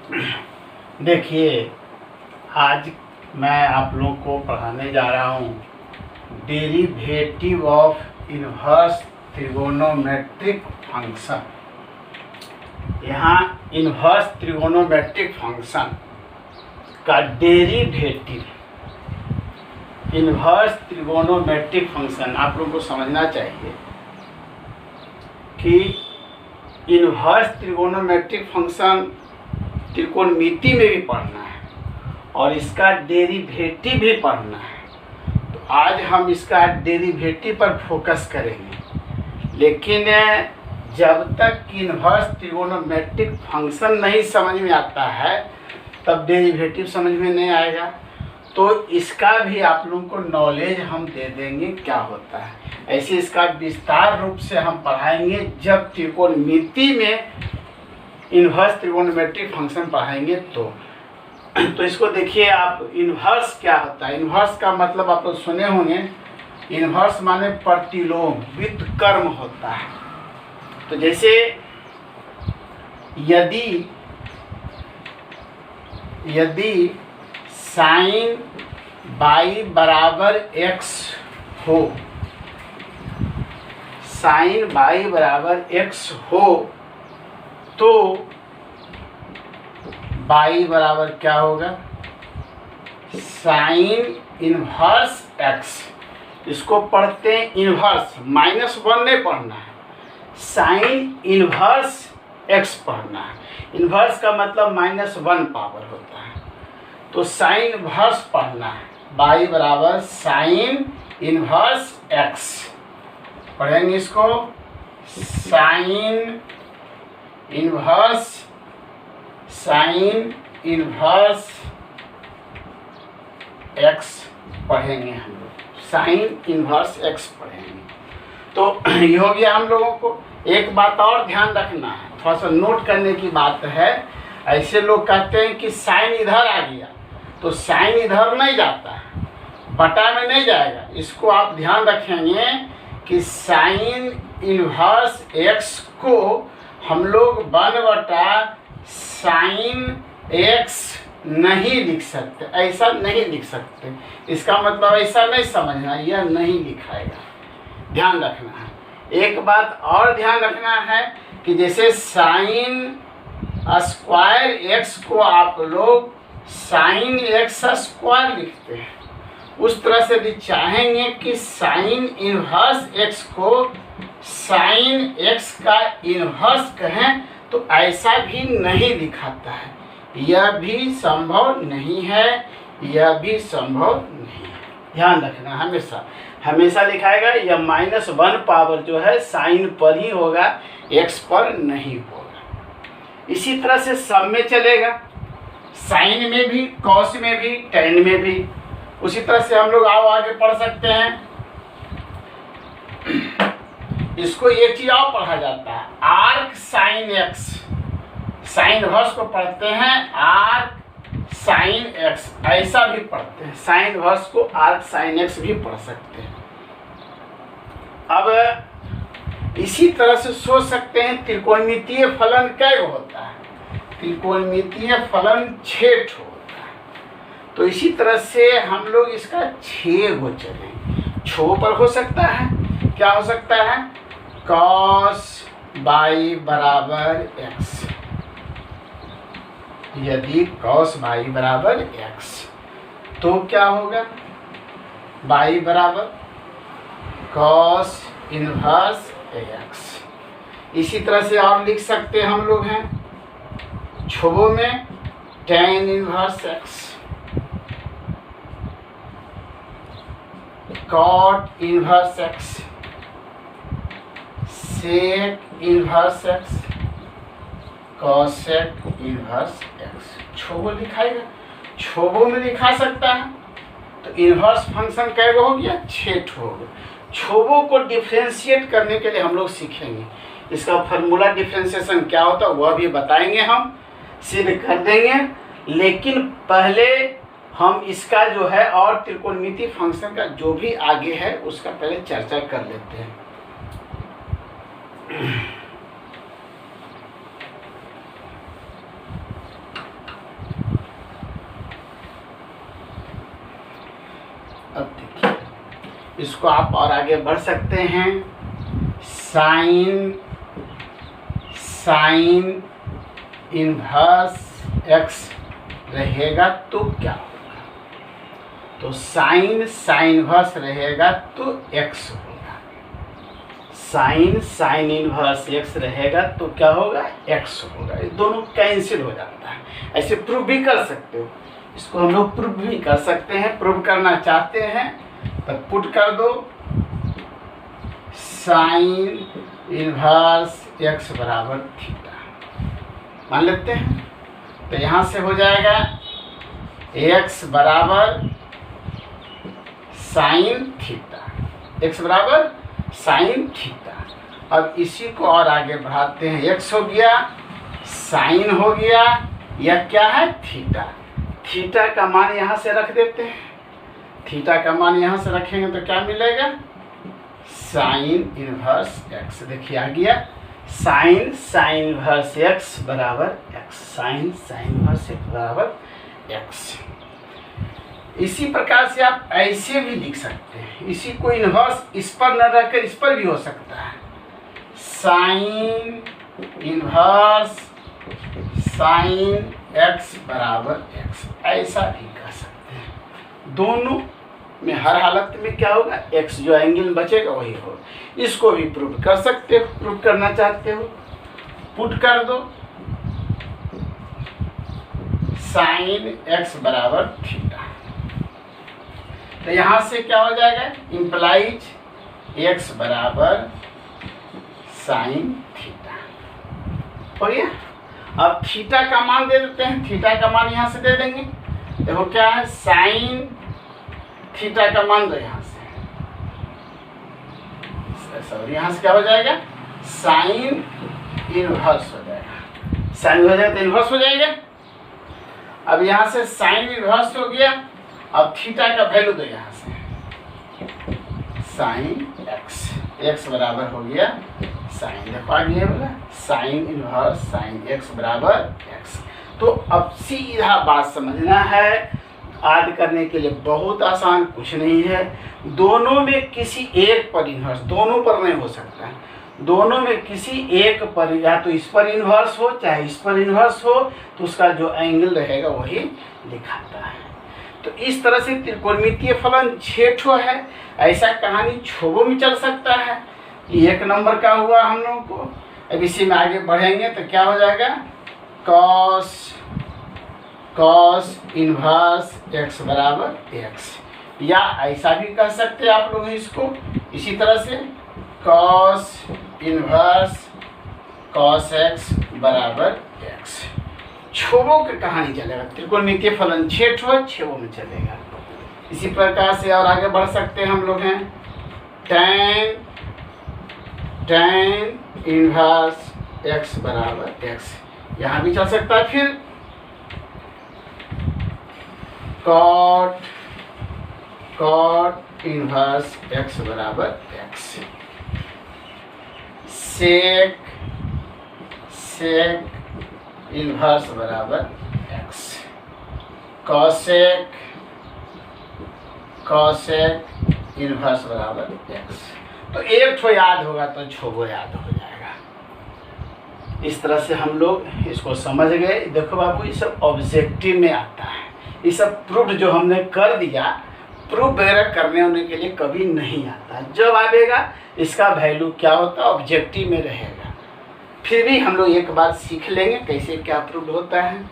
देखिए, आज मैं आप लोगों को पढ़ाने जा रहा हूँ डेरिवेटिव ऑफ इन्वर्स त्रिगोनोमेट्रिक फंक्शन। यहाँ इन्वर्स त्रिगोनोमेट्रिक फंक्शन का डेरिवेटिव, इन्वर्स त्रिगोनोमेट्रिक फंक्शन आप लोगों को समझना चाहिए कि इन्वर्स त्रिगोनोमेट्रिक फंक्शन त्रिकोणमिति में भी पढ़ना है और इसका डेरिवेटिव भी पढ़ना है। तो आज हम इसका डेरिवेटिव पर फोकस करेंगे, लेकिन जब तक इन्वर्स त्रिगोनोमेट्रिक फंक्शन नहीं समझ में आता है तब डेरिवेटिव समझ में नहीं आएगा। तो इसका भी आप लोगों को नॉलेज हम दे देंगे क्या होता है। ऐसे इसका विस्तार रूप से हम पढ़ाएंगे जब त्रिकोणमिति में इन्वर्स त्रिगोनोमेट्रिक फंक्शन पढ़ाएंगे तो इसको देखिए आप, इन्वर्स क्या होता है। इन्वर्स का मतलब आप लोग सुने होंगे, इन्वर्स माने प्रतिलोम, व्युत्क्रम होता है। तो जैसे यदि साइन बाई बराबर एक्स हो, साइन बाई बराबर एक्स हो तो बाई बराबर क्या होगा, साइन इन्वर्स एक्स। इसको पढ़ते हैं इन्वर्स, -1 नहीं पढ़ना है, साइन इन्वर्स एक्स पढ़ना है। इन्वर्स का मतलब -1 पावर होता है, तो साइन इन्वर्स पढ़ना है। बाई बराबर साइन इन्वर्स एक्स पढ़ेंगे इसको, साइन इन्वर्स एक्स पढ़ेंगे हम लोग, साइन इन्वर्स एक्स पढ़ेंगे। तो ये हो गया हम लोगों को। एक बात और ध्यान रखना है, थोड़ा सा नोट करने की बात है। ऐसे लोग कहते हैं कि साइन इधर आ गया, तो साइन इधर नहीं जाता है, बटा में नहीं जाएगा। इसको आप ध्यान रखेंगे कि साइन इन्वर्स एक्स को हम लोग 1/sin x नहीं लिख सकते, ऐसा नहीं लिख सकते। इसका मतलब ऐसा नहीं समझना, यह नहीं लिखाएगा, ध्यान रखना है। एक बात और ध्यान रखना है कि जैसे साइन स्क्वायर एक्स को आप लोग साइन एक्स स्क्वायर लिखते हैं, उस तरह से यदि चाहेंगे कि साइन इन्वर्स एक्स को साइन एक्स का इन्वर्स कहें तो ऐसा भी नहीं लिखाता है। यह भी संभव नहीं है, यह भी संभव नहीं है, ध्यान रखना। हमेशा लिखाएगा यह -1 पावर जो है साइन पर ही होगा, एक्स पर नहीं होगा। इसी तरह से सब में चलेगा, साइन में भी, कॉस में भी, टेन में भी। उसी तरह से हम लोग आओ आगे पढ़ सकते हैं। इसको एक चीज और पढ़ा जाता है, arc sine x. Sign inverse को पढ़ते हैं आर्क साइन एक्स, ऐसा भी पढ़ते हैं। साइन इन्वर्स को आर्क साइन एक्स भी पढ़ सकते हैं। अब इसी तरह से सोच सकते हैं त्रिकोणमितीय फलन कै होता है, त्रिकोणमितीय फलन 6 होता है। तो इसी तरह से हम लोग इसका 6 गो चलेंगे। 6 पर हो सकता है, क्या हो सकता है, cos बाई बराबर x। यदि cos बाई बराबर x तो क्या होगा, बाई बराबर cos इन्वर्स x। इसी तरह से और लिख सकते हैं हम लोग हैं, छुबों में tan inverse x, cot inverse x, sec inverse x, cosec inverse x। छोबो लिखाएगा, छोबो में लिखा सकता है। तो इन्वर्स फंक्शन कैसे हो गया, 6 होगा। छोबो को डिफ्रेंशिएट करने के लिए हम लोग सीखेंगे, इसका फार्मूला डिफ्रेंशिएशन क्या होता है वह भी बताएंगे, हम सिद्ध कर देंगे। लेकिन पहले हम इसका जो है और त्रिकोणमिति फंक्शन का जो भी आगे है उसका पहले चर्चा कर लेते हैं। इसको आप और आगे बढ़ सकते हैं। साइन इनवर्स एक्स रहेगा तो क्या होगा? तो साइन इनवर्स रहेगा तो एक्स होगा। साइन इनवर्स एक्स रहेगा तो क्या होगा? एक्स होगा। ये दोनों कैंसिल हो जाता है। ऐसे प्रूव भी कर सकते हो, इसको हम लोग प्रूव भी कर सकते हैं। प्रूव करना चाहते हैं तो पुट कर दो साइन इनवर्स एक्स बराबर थीटा मान लेते हैं। तो यहाँ से हो जाएगा एक्स बराबर साइन थीटा, एक्स बराबर साइन थीटा। अब इसी को और आगे बढ़ाते हैं। एक्स हो गया, साइन हो गया, यह क्या है? थीटा। थीटा का मान यहाँ से रख देते हैं। थीटा का मान यहाँ से रखेंगे तो क्या मिलेगा? Sine inverse x. देखिए आ गया साइन इनवर्स एक्स बराबर एक्स। साइन इनवर्स एक्स बराबर एक्स। इसी प्रकार से आप ऐसे भी लिख सकते हैं। इसी को इनवर्स इस पर न रहकर इस पर भी हो सकता है। साइन इनवर्स साइन एक्स बराबर एक्स, ऐसा भी कर सकते हैं। दोनों में हर हालत में क्या होगा? एक्स जो एंगल बचेगा वही होगा। इसको भी प्रूव कर सकते हो। प्रूव करना चाहते हो पुट कर दो साइन एक्स बराबर थीटा। तो यहाँ से क्या हो जाएगा? इंप्लाइज एक्स बराबर साइन थीटा हो गया। अब थीटा का मान दे देते हैं। थीटा का मान यहाँ से दे देंगे। देखो क्या है? साइन थीटा का मान दो यहाँ से। सॉरी, यहाँ से क्या हो जाएगा? साइन इनवर्स हो जाएगा। साइन हो जाएगा तो इनवर्स हो जाएगा। अब यहाँ से साइन इनवर्स हो गया। अब थीटा का वैल्यू दो यहाँ से, साइन एक्स। एक्स बराबर हो गया साइन, देखो आ गया बोला साइन इनवर्स साइन एक्स बराबर एक्स। तो अब सीधा बात समझना है। याद करने के लिए बहुत आसान, कुछ नहीं है। दोनों में किसी एक पर इनवर्स, दोनों पर नहीं हो सकता है। दोनों में किसी एक पर, या तो इस पर इनवर्स हो चाहे इस पर इनवर्स हो, तो उसका जो एंगल रहेगा वही दिखाता है। तो इस तरह से त्रिकोणमितीय फलन 6 ठो है। ऐसा कहानी छोबों में चल सकता है। एक नंबर का हुआ हम लोगों को। अब इसी में आगे बढ़ेंगे तो क्या हो जाएगा? कॉस इनवर्स एक्स बराबर एक्स, या ऐसा भी कह सकते हैं आप लोग इसको इसी तरह से कॉस इनवर्स कॉस एक्स बराबर एक्स। छोबों की कहानी चलेगा। त्रिकोणमितीय फलन 6 ठो, 6 में चलेगा। इसी प्रकार से और आगे बढ़ सकते हैं हम लोग हैं tan इनवर्स एक्स बराबर एक्स, यहाँ भी चल सकता है। फिर cot इनवर्स एक्स बराबर एक्स, sec इनवर्स बराबर एक्स, cosec इनवर्स बराबर एक्स। तो एक ठो याद होगा तो छोबो याद हो जाएगा। इस तरह से हम लोग इसको समझ गए। देखो बाबू, ये सब ऑब्जेक्टिव में आता है। ये सब प्रूफ जो हमने कर दिया, प्रूफ वगैरह करने होने के लिए कभी नहीं आता। जब आएगा इसका वैल्यू क्या होता है, ऑब्जेक्टिव में रहेगा। फिर भी हम लोग एक बार सीख लेंगे कैसे क्या प्रूफ होता है।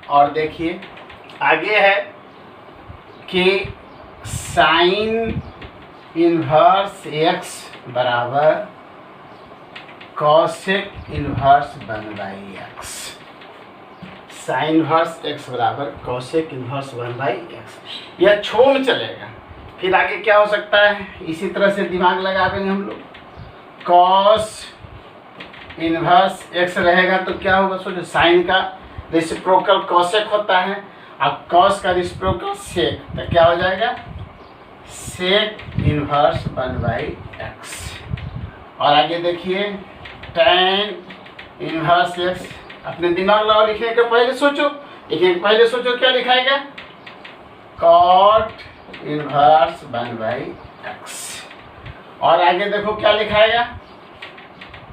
और देखिए आगे है कि साइन इनवर्स एक्स बराबर cosec inverse 1/x। Sine inverse x बराबर कॉसेक इनवर्स 1/x, यह छो में चलेगा। फिर आगे क्या हो सकता है, इसी तरह से दिमाग लगा देंगे हम लोग। कॉस इनवर्स एक्स रहेगा तो क्या होगा, सोचो साइन का रेसिप्रोकल कॉसेक होता है, अब कॉस का रेसिप्रोकल सेक, तो क्या हो जाएगा सेक इनवर्स 1/x। और आगे देखिए tan इनवर्स x। अपने दिमाग लगाओ, लिखने के पहले सोचो, क्या लिखाएगा? cot inverse 1/x। और आगे देखो क्या लिखाएगा?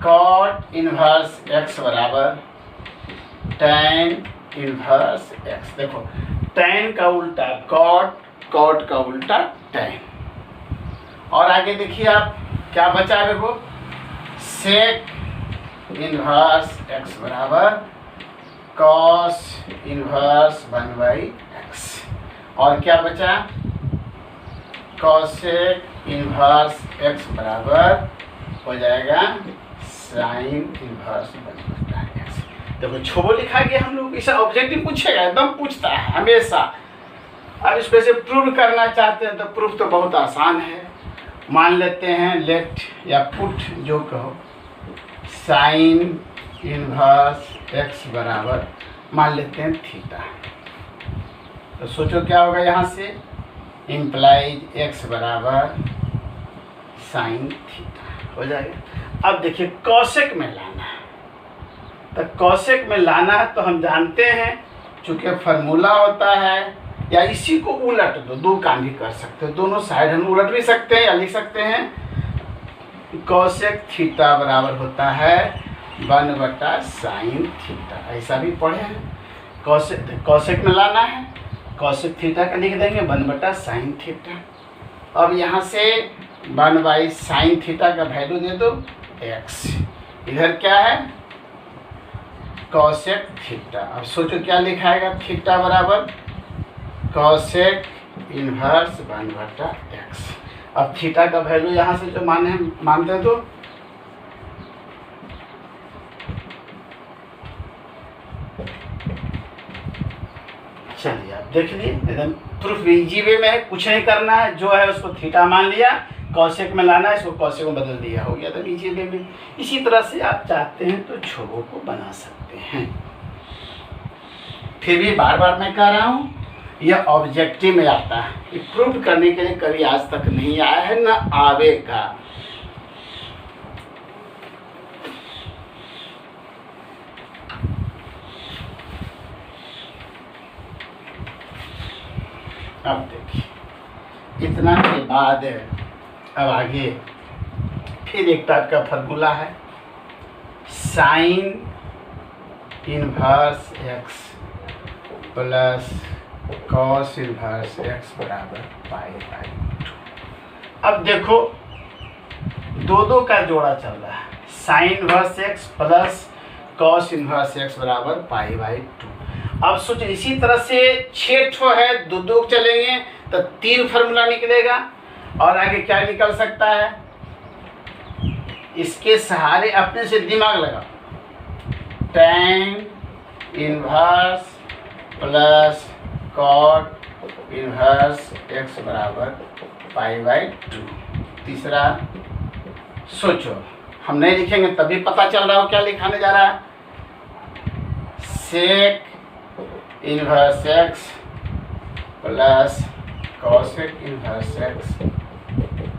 cot इनवर्स x बराबर tan इनवर्स x। देखो tan का उल्टा cot का उल्टा tan। और आगे देखिए आप क्या बचा, देखो sec इनवर्स x बराबर cos इनवर्स 1/x। और क्या बचा? cosec इनवर्स x बराबर हो जाएगा sin इनवर्स 1/x। देखो छोबो लिखा गया। हम लोग इसे ऑब्जेक्टिव पूछेगा, एकदम पूछता है हमेशा। अब इसको से प्रूव करना चाहते हैं तो प्रूफ तो बहुत आसान है। मान लेते हैं लेट या पुट जो कहो, साइन इनवर्स x बराबर मान लेते हैं थीटा। तो सोचो क्या होगा, यहाँ से इम्प्लाइज x बराबर साइन थीटा हो जाएगा। अब देखिए कॉसेक में लाना है, तो कॉसेक में लाना है तो हम जानते हैं चूँकि फार्मूला होता है, या इसी को उलट दो काम भी कर सकते हो, दोनों साइड हम उलट भी सकते हैं या लिख सकते हैं कॉसेक थीटा बराबर होता है 1/साइन थीटा। ऐसा भी पढ़े हैं। कॉसेक में लाना है, कॉसेक थीटा का लिख देंगे 1/साइन थीटा। अब यहाँ से 1/साइन थीटा का वैल्यू दे दो x। इधर क्या है? Cosec theta. अब सोचो क्या लिखाएगा? थीटा बराबर कॉसेक इनवर्स 1/x। अब थीटा का वैल्यू यहाँ से जो मानते हैं तो चलिए आप देख लिए, एकदम प्रूफ इजी वे में है, कुछ नहीं करना है। जो है उसको थीटा मान लिया, कॉसेक में लाना है, इसको कॉसेक में बदल दिया, हो गया। तो इजी वे में इसी तरह से आप चाहते हैं तो छोरों को बना सकते हैं। फिर भी बार बार मैं कह रहा हूँ यह ऑब्जेक्टिव में आता है, ये प्रूफ करने के लिए कभी आज तक नहीं आया है, ना आवेगा। अब देखिए इतना के बाद अब आगे फिर एक टाइप का फार्मूला है, sine inverse x plus cos inverse x बराबर π/2। अब देखो दो का जोड़ा चल रहा है, sine inverse x plus cos inverse x बराबर π/2। अब सोचो इसी तरह से 6 ठो है, दो चलेंगे तो 3 फार्मूला निकलेगा। और आगे क्या निकल सकता है? इसके सहारे अपने से दिमाग लगाओ, tan inverse plus cot inverse x बराबर π/2। तीसरा सोचो, हम नहीं लिखेंगे तभी पता चल रहा हो क्या लिखाने जा रहा है, sec inverse x plus cosec inverse x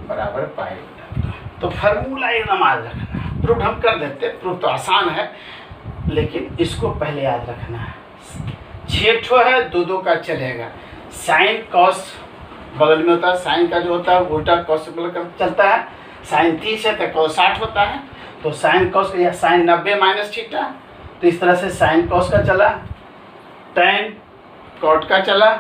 बराबर π/2। तो फार्मूला एकदम याद रखना। प्रूफ हम कर देते, प्रूफ तो आसान है, लेकिन इसको पहले याद रखना है। 6 ठो है, दो का चलेगा। साइन कॉस बगल में होता है, साइन का जो होता है उल्टा कॉस से बगल चलता है। साइन 30 है तो कॉस 60 होता है, तो साइन कॉस या साइन 90 माइनस थीटा। तो इस तरह से साइन कॉस का चला, टैन कॉट का चला,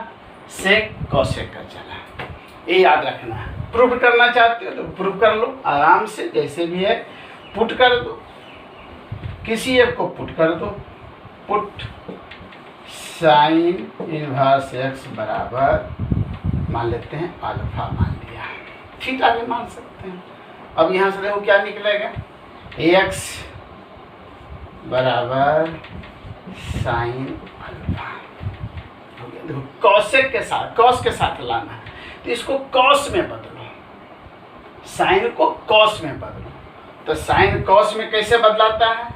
सेक कॉसेक का चला। ये याद रखना है। प्रूफ करना चाहते हो तो प्रूफ कर लो आराम से, जैसे भी है पुट कर दो, किसी एक को पुट कर दो। पुट साइन इनवर्स x बराबर मान लेते हैं अल्फा मान लिया, थीटा भी मान सकते हैं। अब यहाँ से देखो क्या निकलेगा, x बराबर साइन अल्फा हो गया। देखो कॉसेक के साथ, कॉस के साथ लाना है तो इसको कॉस में बदलो, साइन को कॉस में बदलो। तो साइन कॉस में कैसे बदलाता है,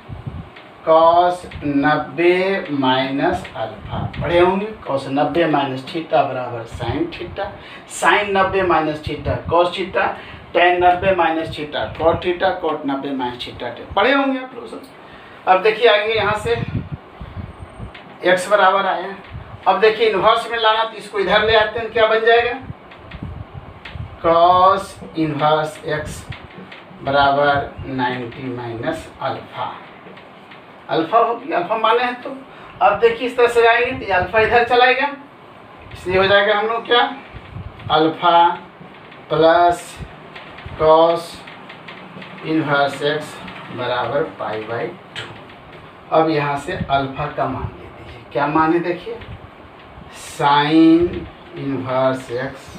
कॉस 90 माइनस अल्फा पढ़े होंगे। कॉस 90 माइनस थीटा बराबर sine theta, sine 90 minus theta cos theta, tan 90 minus theta cot theta, cot 90 minus theta पढ़े होंगे आप लोग सब। अब देखिए आगे यहाँ से x बराबर आया। अब देखिए इन्वर्स में लाना तो इसको इधर ले आते हैं, क्या बन जाएगा कॉस इन्वर्स x बराबर 90 माइनस अल्फा। अल्फा होगी, अल्फा माने हैं तो अब देखिए इस तरह से जाएंगे तो अल्फा इधर चलाएगा, इसलिए हो जाएगा हम लोग क्या alpha plus cos inverse x बराबर π/2। अब यहाँ से अल्फा का मान ले दीजिए, क्या मान है देखिए sign inverse x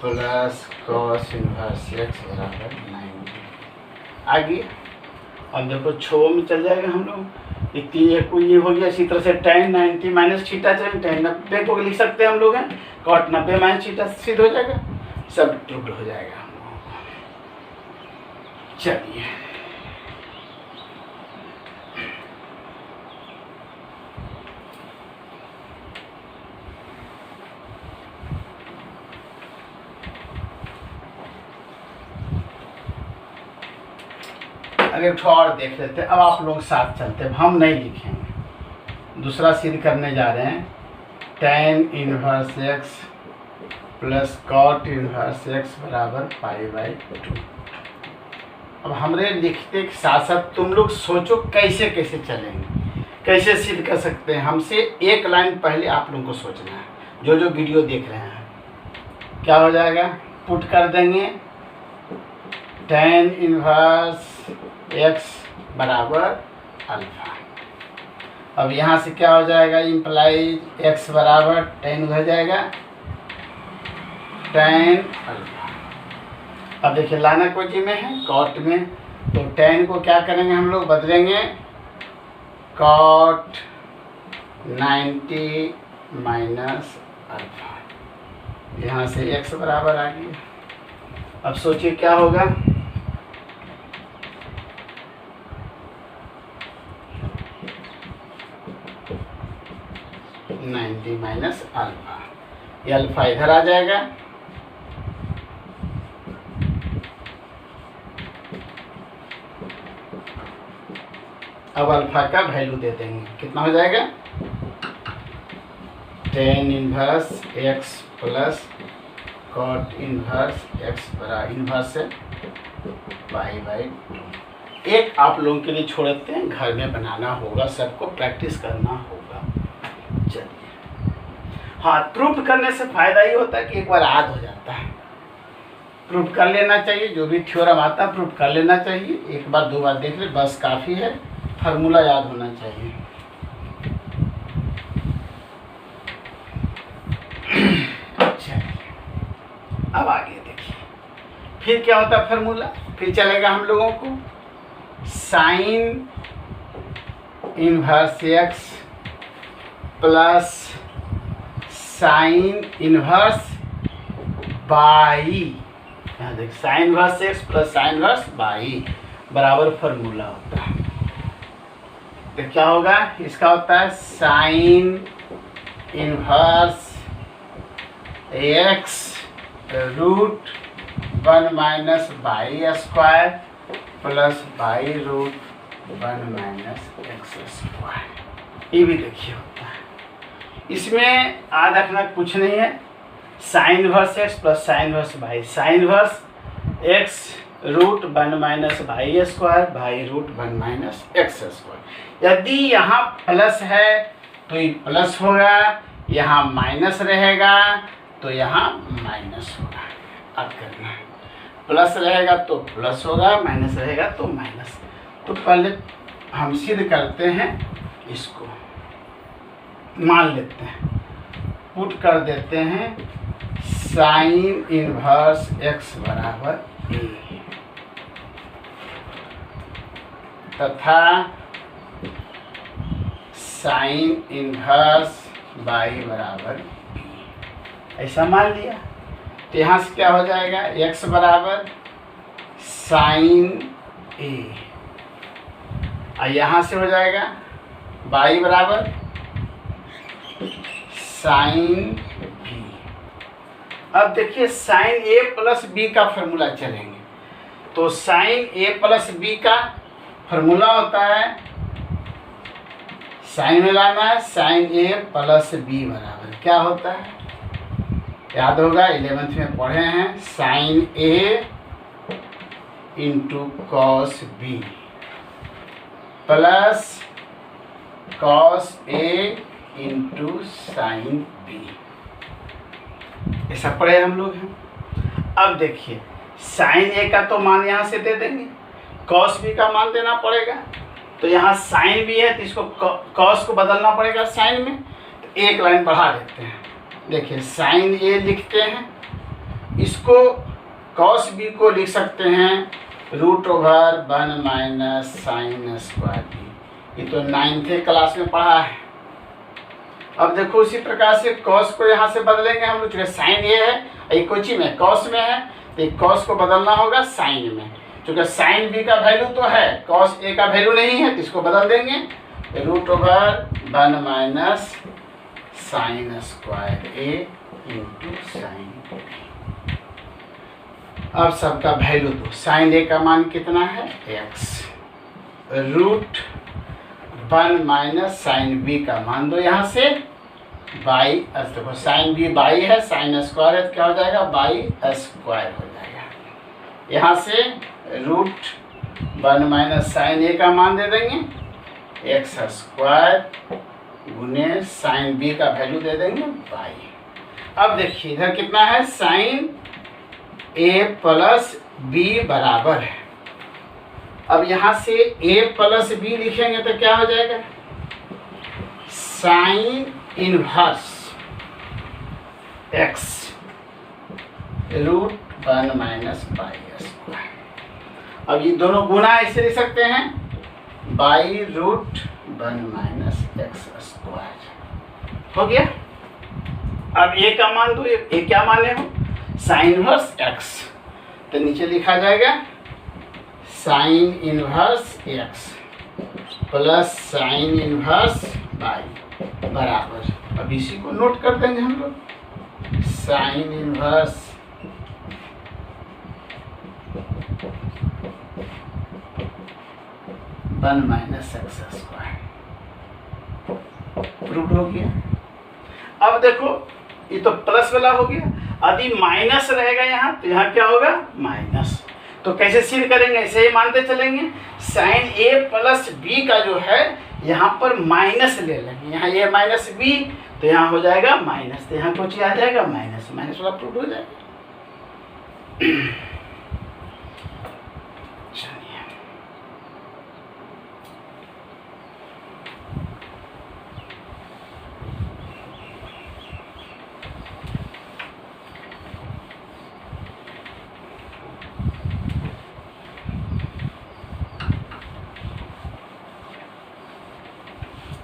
plus cos inverse x बराबर 90 आगे। अब देखो छो में चल जाएगा हम लोग, ये हो गया। इसी तरह से टेन 90 माइनस थीटा चाहिए, टेन 90 को लिख सकते हैं हम लोग हैं, कॉट 90 माइनस थीटा सिद्ध हो जाएगा, सब ट्रुड हो जाएगा हम लोगों को। चलिए अगर थोड़ा और देख लेते हैं। अब आप लोग साथ चलते हैं, हम नहीं लिखेंगे, दूसरा सिद्ध करने जा रहे हैं। Tan inverse x plus cot inverse x बराबर π/2। अब हमरे लिखते के साथ साथ तुम लोग सोचो कैसे कैसे चलेंगे, कैसे सिद्ध कर सकते हैं। हमसे एक लाइन पहले आप लोगों को सोचना है, जो जो वीडियो देख रहे हैं। क्या हो जाएगा, पुट कर देंगे टेन इन्वर्स x बराबर अल्फा। अब यहाँ से क्या हो जाएगा, इम्प्लाइज x बराबर टेन हो जाएगा टेन अल्फा। अब देखिए लाना कोजी में है कॉट में, तो टेन को क्या करेंगे हम लोग बदलेंगे कॉट 90 माइनस अल्फा। यहाँ से x बराबर आ गया। अब सोचिए क्या होगा, माइनस अल्फा, ये अल्फा इधर आ जाएगा, अब अल्फा का वैल्यू दे देंगे, कितना हो जाएगा tan inverse x plus cot inverse x बराबर इन्वर्स है π/2। एक आप लोगों के लिए छोड़ते हैं, घर में बनाना होगा, सबको प्रैक्टिस करना होगा। चलिए हाँ, प्रूफ करने से फ़ायदा ही होता है कि एक बार याद हो जाता है। प्रूफ कर लेना चाहिए, जो भी थ्योरम आता है प्रूफ कर लेना चाहिए, एक बार दो बार देख ले बस काफ़ी है, फार्मूला याद होना चाहिए। अच्छा अब आगे देखिए फिर क्या होता है फार्मूला, फिर चलेगा हम लोगों को sine inverse x plus sine inverse y, यहाँ देख sine inverse x plus sine inverse y बराबर फार्मूला होता है। तो क्या होगा, इसका होता है sine inverse x root 1 minus y square plus y root 1 minus x square. ये भी देखिए होता है, इसमें याद रखना कुछ नहीं है, sine inverse x plus sine inverse y, sine inverse x root 1 minus y square y root 1 minus x square. यदि यहाँ प्लस है तो ये प्लस होगा, यहाँ माइनस रहेगा तो यहाँ माइनस होगा। अब करना है, प्लस रहेगा तो प्लस होगा, माइनस रहेगा तो माइनस। तो पहले हम सिद्ध करते हैं, इसको मान लेते हैं, पुट कर देते हैं साइन इन्वर्स x बराबर a तथा साइन इन्वर्स y बराबर b, ऐसा मान लिया। तो यहाँ से क्या हो जाएगा, x बराबर साइन a और यहाँ से हो जाएगा y बराबर साइन बी। अब देखिए साइन ए प्लस बी का फॉर्मूला चलेंगे, तो साइन ए प्लस बी का फॉर्मूला होता है, साइन में लाना है, साइन ए प्लस बी बराबर क्या होता है, याद होगा 11th में पढ़े हैं, sine A into cos B plus cos A into sine B, ऐसा पढ़े हम लोग हैं। अब देखिए साइन ए का तो मान यहाँ से दे देंगे, कॉस बी का मान देना पड़ेगा, तो यहाँ साइन बी है तो इसको कॉस को बदलना पड़ेगा साइन में, तो एक लाइन बढ़ा देते हैं। देखिए साइन ए लिखते हैं, इसको कॉस बी को लिख सकते हैं √1 माइनस साइन स्क्वायर बी, ये तो 9th क्लास में पढ़ा है। अब देखो उसी प्रकार से कॉस को यहाँ से बदलेंगे हम लोग, चूँकि साइन ए है, ये कोची में कॉस में है, तो ये कॉस को बदलना होगा साइन में, चूँकि साइन बी का वैल्यू तो है, कॉस ए का वैल्यू नहीं है, तो इसको बदल देंगे √1 माइनस साइन स्क्वायर ए इंटू साइन बी। अब सबका वैल्यू दो, साइन ए का मान कितना है x, √1 माइनस साइन बी का मान दो यहाँ से बाई, देखो साइन बी बाई है, साइन स्क्वायर है, तो क्या हो जाएगा बाई स्क्वायर हो जाएगा। यहाँ से √1 माइनस साइन ए का मान दे देंगे x स्क्वायर गुने साइन बी का वैल्यू दे देंगे बाई। अब देखिए इधर कितना है, साइन ए प्लस बी बराबर है, अब यहाँ से a प्लस बी लिखेंगे तो क्या हो जाएगा, sine inverse x √1 minus y square. अब ये दोनों गुना ऐसे लिख सकते हैं बाई √1 माइनस एक्स स्क्वायर, हो गया। अब a का मान दो, ये क्या माने हो, साइन इनवर्स x, तो नीचे लिखा जाएगा sine inverse x plus sine inverse by बराबर, अब इसी को नोट कर देंगे हम लोग, sine inverse one minus x square, prove हो गया। अब देखो ये तो प्लस वाला हो गया, यदि माइनस रहेगा यहाँ तो यहाँ क्या होगा माइनस, तो कैसे सिद्ध करेंगे, ऐसे ही मानते चलेंगे, साइन ए प्लस बी का जो है यहाँ पर माइनस ले लेंगे, यहाँ ए माइनस बी तो यहाँ हो जाएगा माइनस, तो यहाँ कुछ आ जाएगा माइनस, माइनस वाला प्रूव हो जाएगा।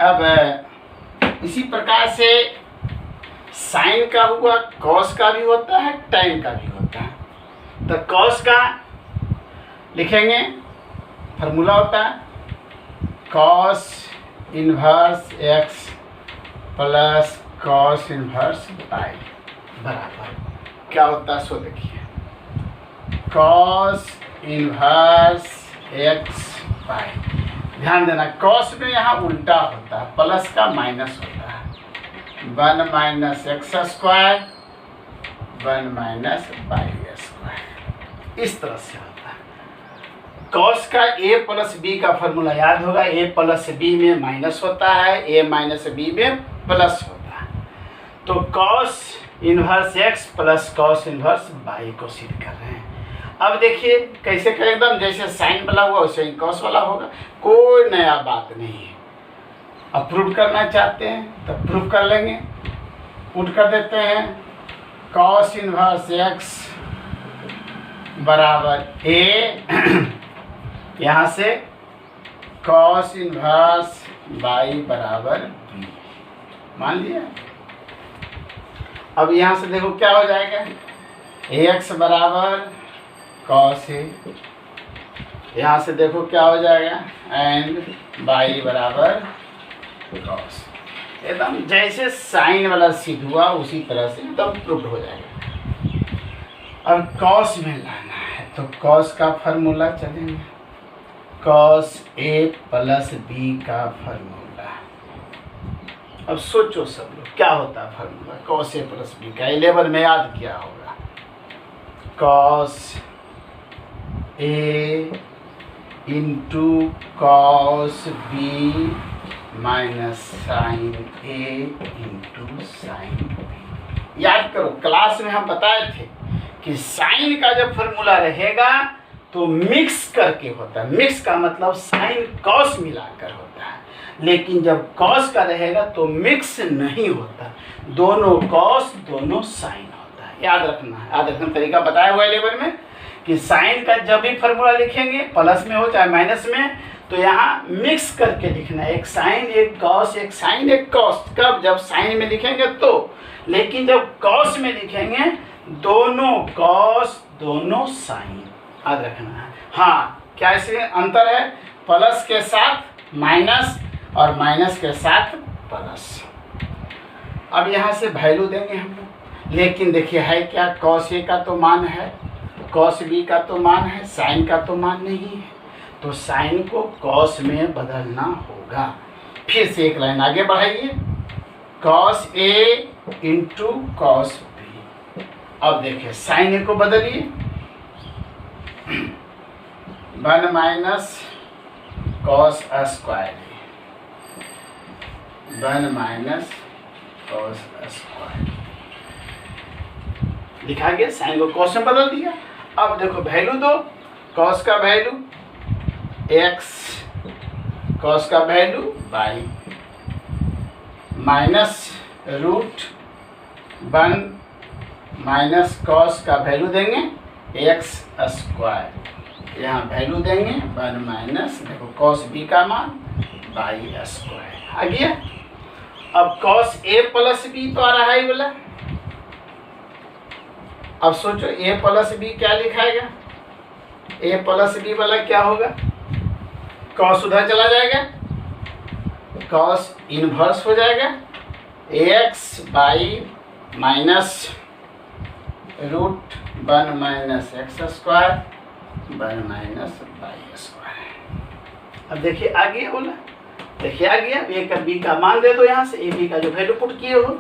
अब इसी प्रकार से साइन का हुआ, कॉस का भी होता है, टैन का भी होता है। तो कॉस का लिखेंगे, फार्मूला होता है cos inverse x plus cos inverse y बराबर क्या होता है, सो देखिए कॉस इनवर्स x y, ध्यान देना कॉस में यहाँ उल्टा होता है, प्लस का माइनस होता है, 1 minus x square 1 minus y square, इस तरह से होता है। कॉस का a प्लस बी का फॉर्मूला याद होगा, a प्लस बी में माइनस होता है, a माइनस बी में प्लस होता है। तो cos inverse x plus cos inverse y को सिद्ध कर रहे हैं। अब देखिए कैसे करें, एकदम जैसे साइन वाला हुआ वैसे ही कॉस वाला होगा, कोई नया बात नहीं है। अब प्रूव करना चाहते हैं तो प्रूव कर लेंगे, पुट कर देते हैं कॉस इनवर्स x बराबर a, यहाँ से कॉस इनवर्स y बराबर b मान लिया। अब यहाँ से देखो क्या हो जाएगा, ax बराबर कॉस ए यहाँ से देखो क्या हो जाएगा, एंड बाई बराबर कॉस। एकदम जैसे साइन वाला सिद्ध हुआ उसी तरह से एकदम प्रूफ हो जाएगा। अब कॉस में लाना है तो कॉस का फार्मूला चलेंगे, कॉस ए प्लस बी का फार्मूला। अब सोचो सब लोग क्या होता है formula cos A plus B का, 11 में याद किया होगा। Cos A into cos B minus sine A into sine B. याद करो क्लास में हम बताए थे कि साइन का जब फॉर्मूला रहेगा तो मिक्स करके होता है, मिक्स का मतलब साइन कॉस मिलाकर होता है, लेकिन जब कॉस का रहेगा तो मिक्स नहीं होता, दोनों कॉस दोनों साइन होता है। याद रखना है, याद रखने का तरीका बताया हुआ है लेवल में कि साइन का जब भी फॉर्मूला लिखेंगे प्लस में हो चाहे माइनस में, तो यहाँ मिक्स करके लिखना है, एक साइन एक कॉस, एक साइन एक कॉस। कब? जब साइन में लिखेंगे तो, लेकिन जब कॉस में लिखेंगे दोनों कॉस दोनों साइन, याद रखना है। हाँ, क्या इसमें अंतर है? प्लस के साथ माइनस और माइनस के साथ प्लस। अब यहाँ से वैल्यू देंगे हम लोग, लेकिन देखिए है क्या, कॉस ए का तो मान है, कॉस बी का तो मान है, साइन का तो मान नहीं है, तो साइन को कॉस में बदलना होगा। फिर से एक लाइन आगे बढ़ाइए, cos A into cos B. अब देखिए साइन ए को बदलिए, 1 minus cos square, 1 minus cos square लिखा गया, साइन को कॉस में बदल दिया। अब देखो वैल्यू दो, कॉस का वैल्यू x, कॉस का value y, minus root 1 minus cos का वैल्यू देंगे x स्क्वायर, यहाँ वैल्यू देंगे 1 माइनस, देखो कॉस बी का मान बाई स्क्वायर आ गया। अब कॉस ए प्लस बी तो आ रहा है बोला, अब सोचो ए प्लस बी क्या लिखाएगा, ए प्लस बी वाला क्या होगा, कॉस उधर चला जाएगा, कॉस इनवर्स हो जाएगा, x y minus root 1 minus x square 1 minus y square. अब देखिए आ गया बोला, देखिए आ गया, ए का बी का मान दे दो यहाँ से, ए बी का जो वैल्यू पुट किए हो,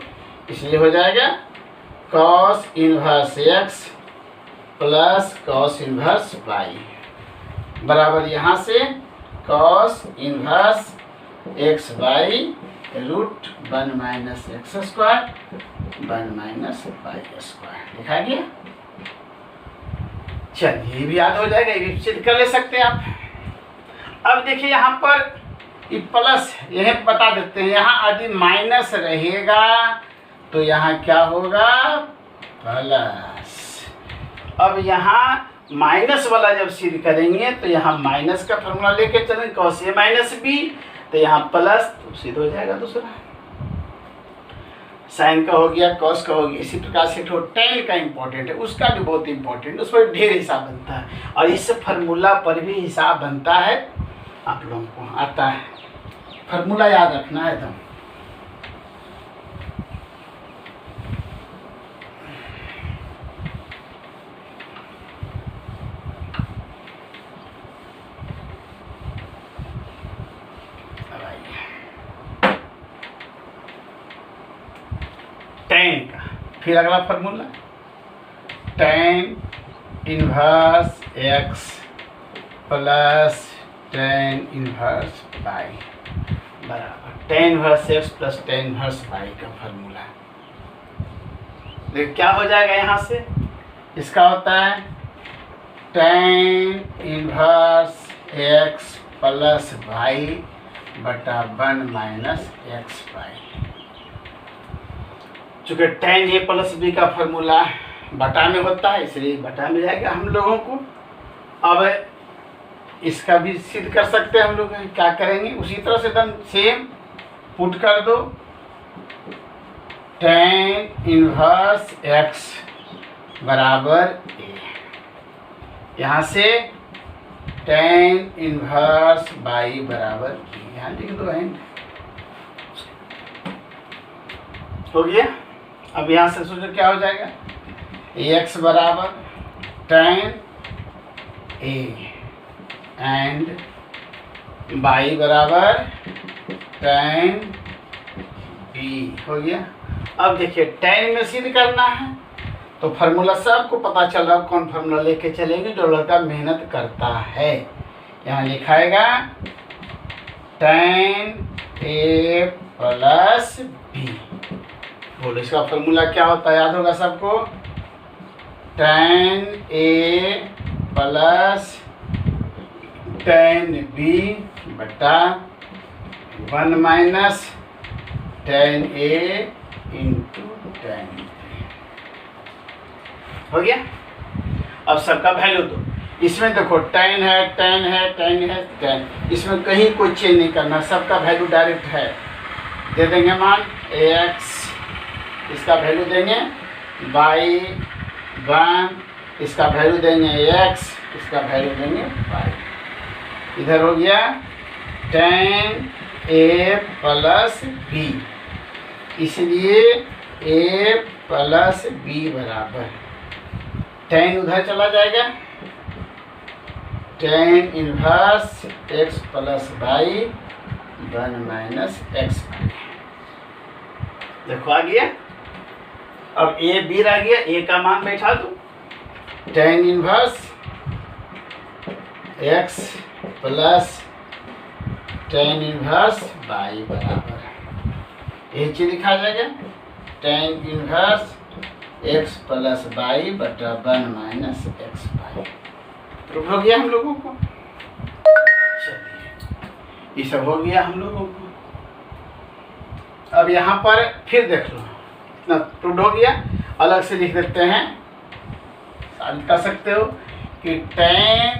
इसलिए हो जाएगा cos inverse x plus cos inverse y बराबर यहाँ से cos inverse x y root 1 minus x square 1 minus y square लिखा गया। चलिए ये भी याद हो जाएगा, ये भी सिद्ध कर ले सकते हैं आप। अब देखिए यहाँ पर ये प्लस, यह बता देते हैं, यहाँ यदि माइनस रहेगा तो यहाँ क्या होगा, प्लस। अब यहाँ माइनस वाला जब सिद्ध करेंगे तो यहाँ माइनस का फॉर्मूला लेके चलेंगे, कॉस ए माइनस बी, तो यहाँ प्लस तो सिद्ध हो जाएगा दूसरा, साइन का हो गया कॉस का हो गया। इसी प्रकार से टेन का इम्पोर्टेंट है, उसका भी बहुत इम्पोर्टेंट, उस पर ढेर हिसाब बनता है, और इस फार्मूला पर भी हिसाब बनता है, आप लोगों को आता है, फार्मूला याद रखना है एकदम। टेन का फिर अगला formula, tan inverse x plus tan inverse y बराबर tan inverse x plus tan inverse y का फार्मूला। देखिए क्या हो जाएगा, यहाँ से इसका होता है tan inverse x plus y बटा 1 माइनस एक्स वाई। चूँकि टेन ए प्लस बी का फार्मूला बटा में होता है, इसलिए बटा में जाएगा हम लोगों को। अब इसका भी सिद्ध कर सकते हैं हम लोग, क्या करेंगे उसी तरह से एकदम सेम पुट कर दो, टेन इनवर्स एक्स बराबर ए, यहाँ से tan इनवर्स बाई बराबर b। यहाँ लिख दो एंड। हो गया। अब यहाँ से सोचो क्या हो जाएगा, x बराबर tan a एंड y बराबर tan b। हो गया। अब देखिए tan में सिद्ध करना है तो फार्मूला सबको पता चल रहा है, कौन फार्मूला लेके चलेंगे, जो लड़का मेहनत करता है। यहाँ लिखाएगा tan a प्लस b। बोलो इसका फार्मूला क्या होता है, याद होगा सबको, tan a plus tan b बटा 1 minus tan a into tan b। हो गया। अब सबका वैल्यू दो। इसमें देखो tan है, tan है, tan है, tan, इसमें कहीं कोई चेंज नहीं करना, सबका वैल्यू डायरेक्ट है। दे देंगे मान ax, इसका वैल्यू देंगे y1, इसका वैल्यू देंगे x, इसका वैल्यू देंगे y। इधर हो गया tan a प्लस b, इसलिए a प्लस b बराबर tan उधर चला जाएगा, tan inverse x plus y 1 minus x। देखो आ गया। अब a b रह गया, a का मान बैठा दो, tan inverse x plus tan inverse y बराबर ये चीज लिखा जाएगा tan inverse x plus y बटा 1 माइनस एक्स वाई। प्रूफ हो गया हम लोगों को। चलिए ये सब हो गया हम लोगों को। अब यहाँ पर फिर देख लो, इतना प्रूफ हो गया। अलग से लिख देते हैं, कर सकते हो कि tan